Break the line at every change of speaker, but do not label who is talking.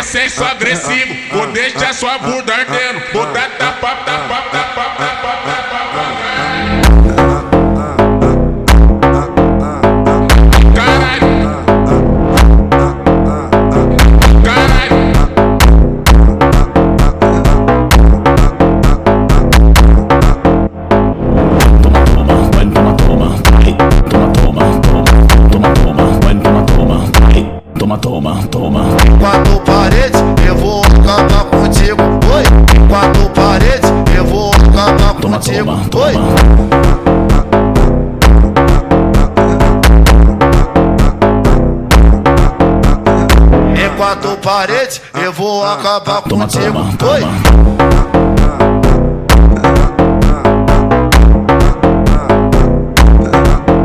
senso agressivo, vou deixar sua bunda ardendo, vou dar tapa, tapa, tapa, tapa, tapa. Caralho, caralho.
Toma. Quatro paredes, eu vou acabar contigo. Oi, quatro paredes, eu vou acabar contigo. Oi. Em quatro paredes, eu vou acabar contigo. Oi.